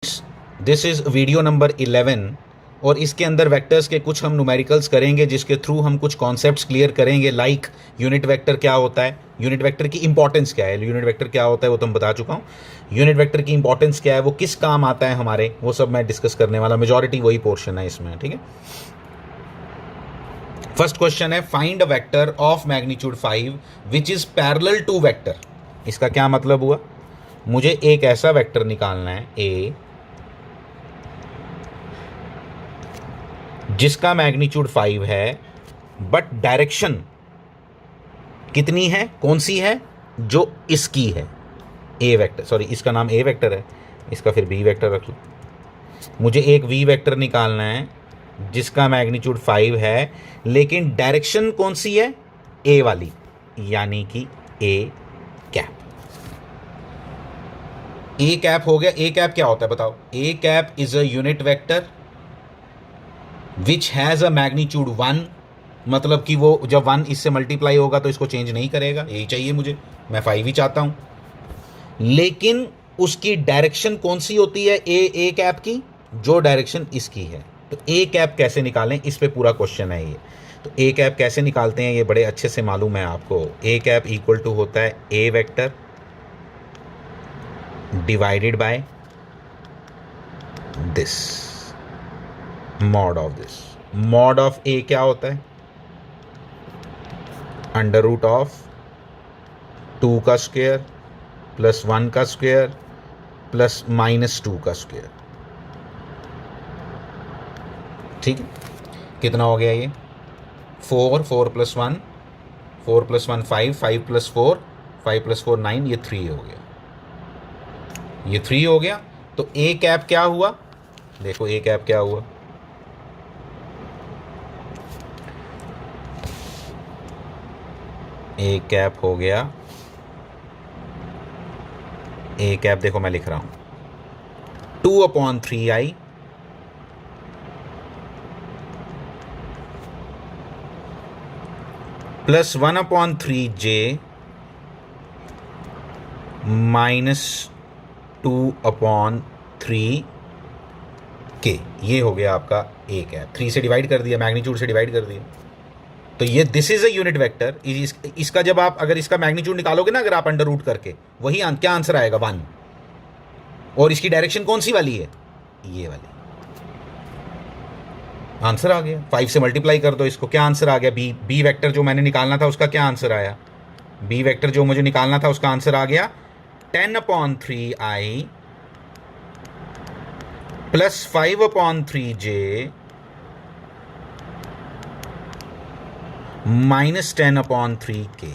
This is video number 11 और इसके अंदर वेक्टर्स के कुछ हम न्यूमेरिकल्स करेंगे जिसके थ्रू हम कुछ कॉन्सेप्ट्स क्लियर करेंगे लाइक यूनिट वेक्टर क्या होता है, यूनिट वेक्टर की इंपॉर्टेंस क्या है, यूनिट वेक्टर क्या होता है वो तो मैं बता चुका हूँ, यूनिट वेक्टर की इंपॉर्टेंस क्या है, वो किस काम आता है हमारे, वो सब मैं डिस्कस करने वाला, मेजॉरिटी वही पोर्शन है इसमें। ठीक है, फर्स्ट क्वेश्चन है find a vector of magnitude 5 which is parallel to vector. इसका क्या मतलब हुआ, मुझे एक ऐसा वेक्टर निकालना है ए जिसका मैग्नीट्यूड 5 है बट डायरेक्शन कितनी है, कौन सी है, जो इसकी है ए वेक्टर, सॉरी इसका नाम ए वेक्टर है, इसका फिर बी वेक्टर रख लो। मुझे एक वी वेक्टर निकालना है जिसका मैग्नीट्यूड 5 है लेकिन डायरेक्शन कौन सी है, ए वाली, यानी कि ए कैप। ए कैप हो गया। ए कैप क्या होता है बताओ। A cap is a unit vector which has a magnitude 1, मतलब कि वो जब 1 इससे मल्टीप्लाई होगा तो इसको चेंज नहीं करेगा, यही चाहिए मुझे, मैं 5 ही चाहता हूँ, लेकिन उसकी डायरेक्शन कौन सी होती है ए कैप की, जो डायरेक्शन इसकी है। तो ए कैप कैसे निकालें, इस पे पूरा क्वेश्चन है ये। तो ए कैप कैसे निकालते हैं ये बड़े अच्छे से मालूम है आपको। ए कैप इक्वल टू होता है A vector divided by this, mod of this. Mod of A क्या होता है, अंडर रूट ऑफ 2 का स्क्वायर प्लस 1 का स्क्वायर प्लस -2 का स्क्वायर। ठीक है, कितना हो गया ये 4, 4 + 1, 4 + 1 5, 5 + 4, 5 + 4 9, ये 3 हो गया, ये 3 हो गया। तो ए कैप क्या हुआ, देखो ए कैप क्या हुआ, ए कैप हो गया, ए कैप देखो मैं लिख रहा हूं 2/3i प्लस 1/3j -2/3k, ये हो गया आपका ए कैप। 3 से डिवाइड कर दिया, मैग्नीट्यूड से डिवाइड कर दिया, तो ये this is a unit vector. इसका जब आप अगर इसका मैग्नीट्यूड निकालोगे ना, अगर आप अंडर रूट करके, वही क्या आंसर आएगा 1, और इसकी डायरेक्शन कौन सी वाली है, ये वाली, आंसर आ गया। 5 से मल्टीप्लाई कर दो इसको, क्या आंसर आ गया, बी वेक्टर जो मैंने निकालना था उसका क्या आंसर आया, बी वेक्टर जो मुझे निकालना था उसका आंसर आ गया 10/3i प्लस 5/3j -10/3k।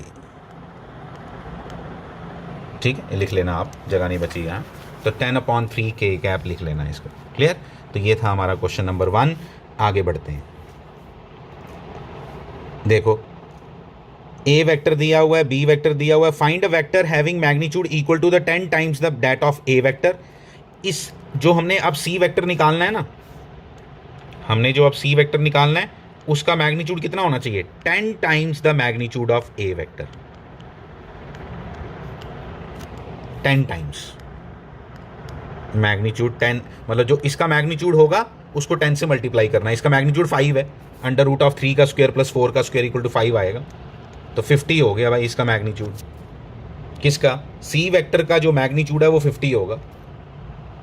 ठीक है, लिख लेना आप, जगह नहीं बची यहाँ, तो 10/3k कैप लिख लेना इसको। क्लियर, तो ये था हमारा क्वेश्चन नंबर 1। आगे बढ़ते हैं, देखो ए वेक्टर दिया हुआ है, बी वेक्टर दिया हुआ है, find a vector having magnitude equal to the 10 times the that of A vector. इस जो हमने अब सी वेक्टर निकालना है ना, हमने जो अब सी वेक्टर निकालना है उसका मैग्नीट्यूड कितना होना चाहिए, 10 times the magnitude of A vector, 10 times magnitude 10, मतलब जो इसका मैग्नीट्यूड होगा उसको 10 से मल्टीप्लाई करना है। इसका मैग्नीट्यूड 5 है, अंडर रूट ऑफ 3 का स्क्वायर प्लस 4 का स्क्वायर इक्वल टू 5 आएगा, तो 50 हो गया भाई इसका मैग्नीट्यूड। किसका, सी वेक्टर का जो मैग्नीट्यूड है वो 50 होगा,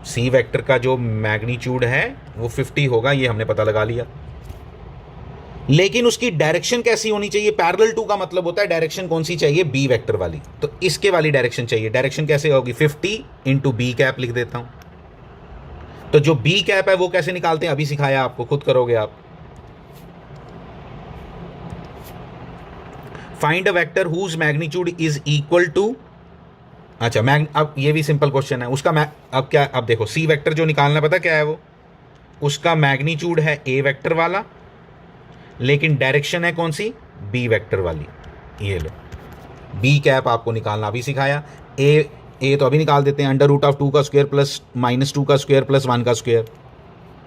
सी वेक्टर का जो मैग्नीट्यूड है वो 50 होगा, ये हमने पता लगा लिया। लेकिन उसकी डायरेक्शन कैसी होनी चाहिए, पैरेलल टू का मतलब होता है डायरेक्शन कौन सी चाहिए, बी वेक्टर वाली, तो इसके वाली डायरेक्शन चाहिए। डायरेक्शन कैसे होगी, 50 × बी कैप लिख देता हूं। तो जो बी कैप है वो कैसे निकालते हैं, अभी सिखाया आपको, खुद करोगे आप। Find a vector whose magnitude is equal to, अच्छा अब ये भी सिंपल क्वेश्चन है उसका, अब क्या, अब देखो सी वेक्टर जो निकालना पता क्या है, वो उसका मैग्नीट्यूड है ए वेक्टर वाला, लेकिन डायरेक्शन है कौन सी, बी वेक्टर वाली, ये लो बी कैप आपको निकालना अभी सिखाया। ए तो अभी निकाल देते हैं, अंडर रूट ऑफ 2 का स्क्वायर प्लस -2 का स्क्वायर प्लस 1 का स्क्वायर।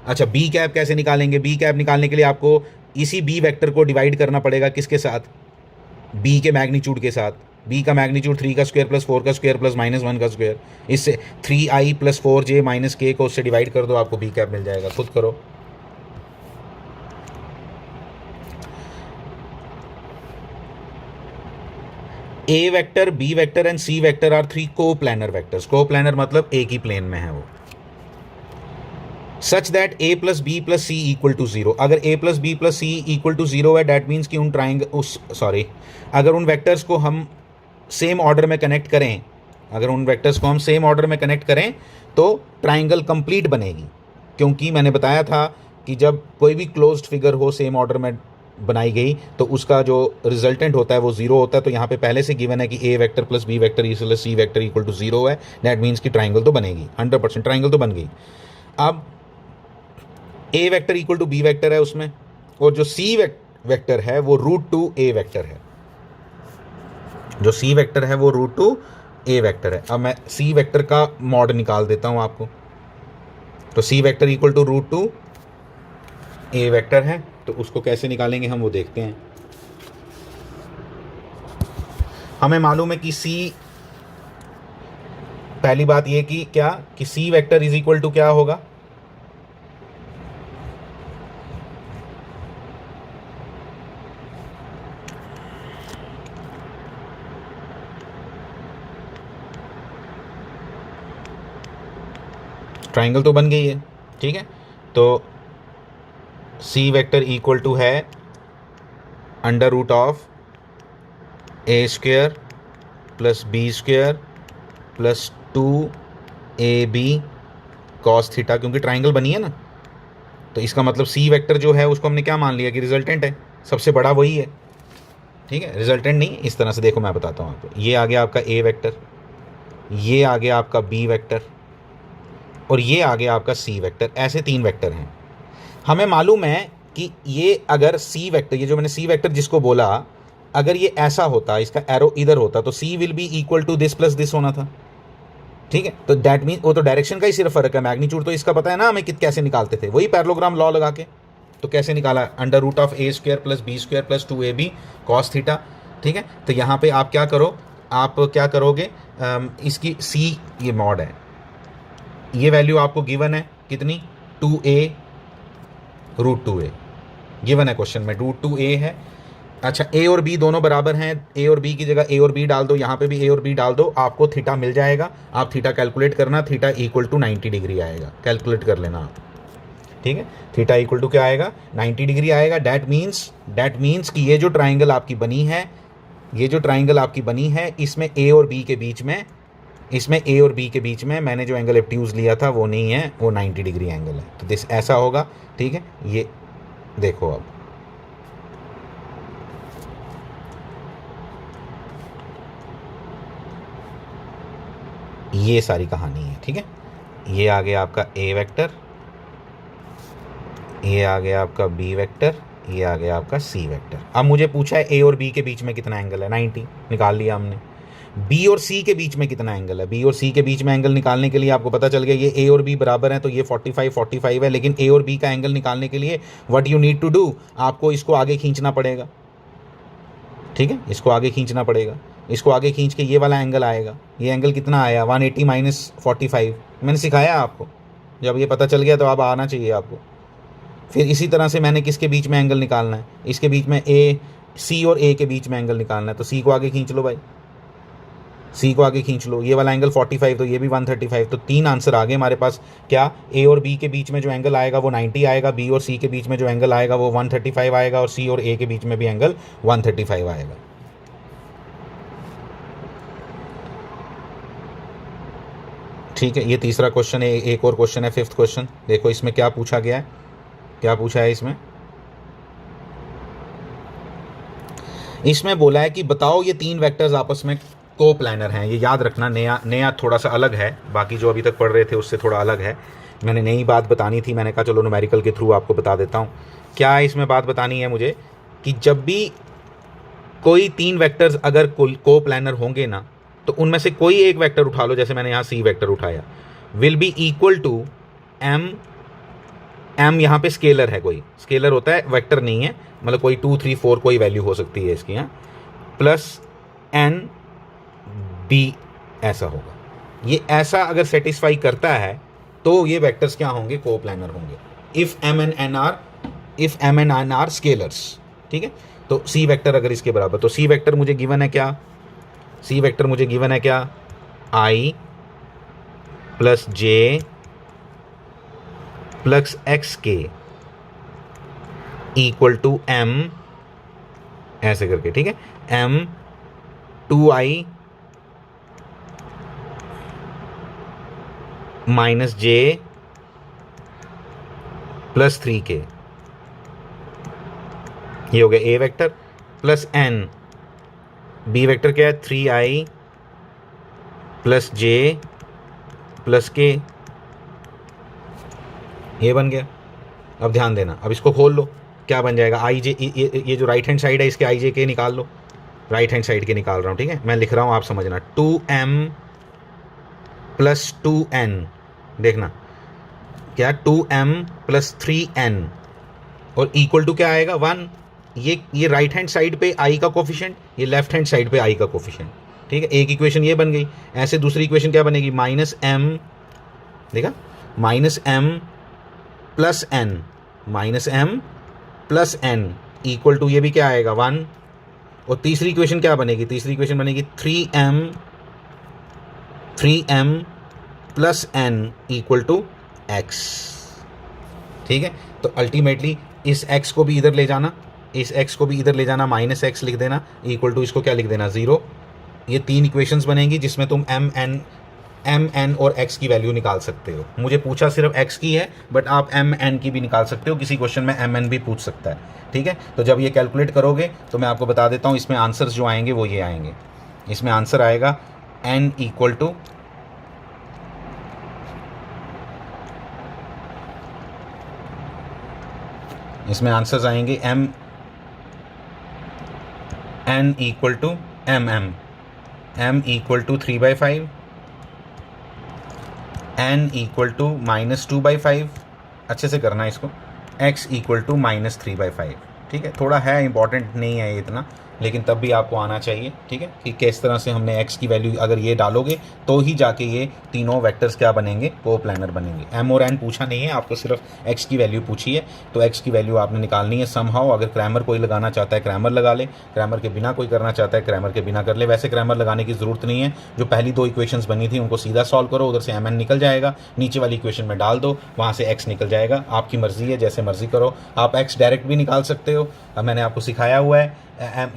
अच्छा, बी कैप कैसे निकालेंगे, बी कैप निकालने के लिए आपको इसी बी वेक्टर को डिवाइड करना पड़ेगा, किसके साथ, बी के मैग्नीट्यूड के साथ, बी का मैग्नीट्यूड 3 का स्क्वायर प्लस 4 का स्क्वायर प्लस -1 का स्क्वायर, इससे 3i प्लस 4j माइनस के को उससे डिवाइड कर दो, आपको बी कैप मिल जाएगा, खुद करो। A vector, B vector and C vector are 3 coplanar vectors. Coplanar मतलब एक ही प्लेन में है वो। Such that A plus B plus C equal to 0। अगर A plus B plus C equal to 0 है, डैट मीन्स कि अगर उन वेक्टर्स को हम सेम ऑर्डर में कनेक्ट करें, तो ट्राइंगल कंप्लीट बनेगी। क्योंकि मैंने बताया था कि जब कोई भी क्लोज्ड फिगर हो सेम ऑर्डर में बनाई गई तो उसका जो रिजल्टेंट होता है वो 0 होता है। तो यहाँ पे पहले से गिवन है कि A vector plus B vector plus C vector equal to 0 है, दैट मीन्स कि ट्राइंगल तो बनेगी, 100% ट्राइंगल तो बन गई। अब A vector equal to B vector है उसमें, और जो सी वेक्टर है वो √2 ए वेक्टर है। जो सी वेक्टर है वो √2 ए वेक्टर है। अब मैं सी वेक्टर का मॉड निकाल देता हूं आपको। तो C vector equal to √2 A vector है, तो उसको कैसे निकालेंगे हम वो देखते हैं। हमें मालूम है कि सी, पहली बात ये कि C vector is equal to क्या होगा, ट्राइंगल तो बन गई है, ठीक है। तो सी वेक्टर इक्वल टू है √ऑफ A square plus B square plus 2ab cos theta, क्योंकि ट्राइंगल बनी है ना। तो इसका मतलब सी वेक्टर जो है उसको हमने क्या मान लिया कि रिजल्टेंट है, सबसे बड़ा वही है, ठीक है। रिजल्टेंट नहीं, इस तरह से देखो, मैं बताता हूँ आपको। ये आ गया आपका ए वेक्टर, ये आ गया आपका बी वेक्टर, और ये आ गया आपका सी वेक्टर। ऐसे 3 वेक्टर हैं। हमें मालूम है कि ये अगर सी वेक्टर, ये जो मैंने सी वेक्टर जिसको बोला, अगर ये ऐसा होता, इसका एरो इधर होता, तो C will be equal to this plus this होना था, ठीक है। तो दैट मीन वो तो डायरेक्शन का ही सिर्फ फर्क है, मैग्नीट्यूड तो इसका पता है ना हमें कैसे निकालते थे, वही पैरेललोग्राम लॉ लगा के। तो कैसे निकाला, √ऑफ A square plus B square plus 2ab cos theta, ठीक है। तो यहाँ पे आप क्या करोगे, इसकी सी, ये मॉड है, ये वैल्यू आपको गिवन है कितनी, 2a √2a गिवन है क्वेश्चन में, √2a है। अच्छा, a और b दोनों बराबर हैं, a और b की जगह a और b डाल दो, यहाँ पे भी a और b डाल दो, आपको थीटा मिल जाएगा। आप थीटा कैलकुलेट करना, थीटा इक्वल टू 90 डिग्री आएगा, कैलकुलेट कर लेना आप, ठीक है। थीटा इक्वल टू क्या आएगा, 90 डिग्री आएगा। डैट मीन्स कि ये जो ट्राइंगल आपकी बनी है, इसमें a और b के बीच में मैंने जो एंगल एब्ट्यूज लिया था वो नहीं है, वो 90 डिग्री एंगल है। तो दिस ऐसा होगा, ठीक है। ये देखो, अब ये सारी कहानी है, ठीक है। ये आ गया आपका ए वेक्टर, ये आ गया आपका बी वेक्टर, ये आ गया आपका सी वेक्टर। अब मुझे पूछा है ए और बी के बीच में कितना एंगल है, 90 निकाल लिया हमने। बी और सी के बीच में कितना एंगल है, बी और सी के बीच में एंगल निकालने के लिए आपको पता चल गया ये ए और बी बराबर हैं, तो ये 45 है। लेकिन ए और बी का एंगल निकालने के लिए what you need to do, आपको इसको आगे खींचना पड़ेगा, ठीक है। इसको आगे खींचना पड़ेगा, इसको आगे खींच के ये वाला एंगल आएगा। ये एंगल कितना आया, 180 माइनस 45, मैंने सिखाया आपको। जब ये पता चल गया तो अब आना चाहिए आपको। फिर इसी तरह से मैंने किसके बीच में एंगल निकालना है, इसके बीच में सी और ए के बीच में एंगल निकालना है। तो सी को आगे खींच लो भाई, सी को आगे खींच लो, ये वाला एंगल 45, तो ये भी 135। तो 3 आंसर आ गए हमारे पास। क्या, ए और बी के बीच में जो एंगल आएगा वो 90 आएगा, बी और सी के बीच में जो एंगल आएगा वो 135 आएगा, और सी और ए के बीच में भी एंगल 135 आएगा। ठीक है, ये तीसरा क्वेश्चन है। एक और क्वेश्चन है, 5th क्वेश्चन। देखो इसमें क्या पूछा गया है, क्या पूछा है इसमें बोला है कि बताओ ये 3 वेक्टर्स आपस में कोप्लानर हैं। ये याद रखना, नया थोड़ा सा अलग है, बाकी जो अभी तक पढ़ रहे थे उससे थोड़ा अलग है। मैंने नई बात बतानी थी, मैंने कहा चलो न्यूमेरिकल के थ्रू आपको बता देता हूँ। क्या इसमें बात बतानी है मुझे कि जब भी कोई 3 वेक्टर्स अगर कोप्लानर होंगे ना, तो उनमें से कोई एक वेक्टर उठा लो, जैसे मैंने यहाँ सी वेक्टर उठाया, will be equal to M यहाँ पे स्केलर है, कोई स्केलर होता है, वेक्टर नहीं है, मतलब कोई 2 3 4 कोई वैल्यू हो सकती है इसकी, यहाँ प्लस n बी ऐसा होगा। ये ऐसा अगर सेटिस्फाई करता है तो ये वेक्टर्स क्या होंगे, कोप्लानर होंगे। If M N N are scalars, ठीक है। तो सी वेक्टर अगर इसके बराबर, तो सी वेक्टर मुझे गिवन है क्या, सी वेक्टर मुझे गिवन है क्या, आई प्लस जे प्लस एक्स के इक्वल टू एम, ऐसे करके, ठीक है, एम 2i माइनस जे प्लस 3k, ये हो गया A vector, plus N, B vector क्या है, 3i प्लस जे प्लस के, ये बन गया। अब ध्यान देना, अब इसको खोल लो, क्या बन जाएगा, आई जे, ये जो राइट हैंड साइड है इसके आई जे के निकाल लो, राइट हैंड साइड के निकाल रहा हूँ, ठीक है, मैं लिख रहा हूँ, आप समझना, 2m प्लस 2n, देखना क्या, 2m प्लस 3n और इक्वल टू क्या आएगा, 1। ये राइट हैंड साइड पे i का कोफिशिएंट, ये लेफ्ट हैंड साइड पे i का कोफिशिएंट, ठीक है। एक इक्वेशन ये बन गई। ऐसे दूसरी इक्वेशन क्या बनेगी, माइनस m, देखा, minus m plus n, minus m plus n equal to, ये भी क्या आएगा, 1। और तीसरी इक्वेशन क्या बनेगी, तीसरी इक्वेशन बनेगी 3m plus n equal to x, ठीक है। तो अल्टीमेटली इस x को भी इधर ले जाना, इस x को भी इधर ले जाना, माइनस x लिख देना, इक्वल टू इसको क्या लिख देना, 0। ये तीन इक्वेशंस बनेंगी जिसमें तुम एम एन और x की वैल्यू निकाल सकते हो। मुझे पूछा सिर्फ x की है, बट आप एम एन की भी निकाल सकते हो, किसी क्वेश्चन में एम एन भी पूछ सकता है, ठीक है। तो जब ये कैलकुलेट करोगे तो मैं आपको बता देता हूँ, इसमें आंसर्स जो आएंगे वो ये आएंगे। इसमें आंसर आएगा n इक्वल टू, इसमें आंसर्स आएंगे n equal to m equal to 3/5, n equal to minus 2/5, अच्छे से करना है इसको, x इक्वल टू माइनस 3/5, ठीक है। थोड़ा है, इंपॉर्टेंट नहीं है ये इतना, लेकिन तब भी आपको आना चाहिए, ठीक है, कि किस तरह से हमने x की वैल्यू अगर ये डालोगे तो ही जाके ये तीनों वेक्टर्स क्या बनेंगे, कोप्लानर बनेंगे। m और n पूछा नहीं है आपको, सिर्फ x की वैल्यू पूछी है, तो x की वैल्यू आपने निकालनी है समहाउ। अगर क्रैमर कोई लगाना चाहता है क्रैमर लगा ले, क्रैमर के बिना कोई करना चाहता है क्रैमर के बिना कर ले। वैसे क्रैमर लगाने की ज़रूरत नहीं है, जो पहली दो इक्वेशंस बनी थी उनको सीधा सॉल्व करो, उधर से mn निकल जाएगा, नीचे वाली इक्वेशन में डाल दो, वहाँ से x निकल जाएगा। आपकी मर्ज़ी है, जैसे मर्ज़ी करो। आप x डायरेक्ट भी निकाल सकते हो, अब मैंने आपको सिखाया हुआ है।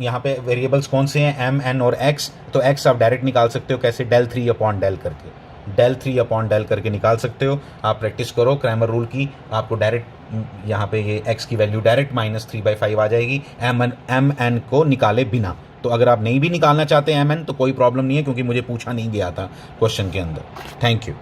यहाँ पे वेरिएबल्स कौन से हैं, m n और x, तो x आप डायरेक्ट निकाल सकते हो, कैसे, del 3 अपॉन del करके, del 3 अपॉन del करके निकाल सकते हो। आप प्रैक्टिस करो क्रैमर रूल की, आपको डायरेक्ट यहाँ पे ये x की वैल्यू डायरेक्ट माइनस 3/5 आ जाएगी, m n को निकाले बिना। तो अगर आप नहीं भी निकालना चाहते m n तो कोई प्रॉब्लम नहीं है, क्योंकि मुझे पूछा नहीं गया था क्वेश्चन के अंदर। Thank you.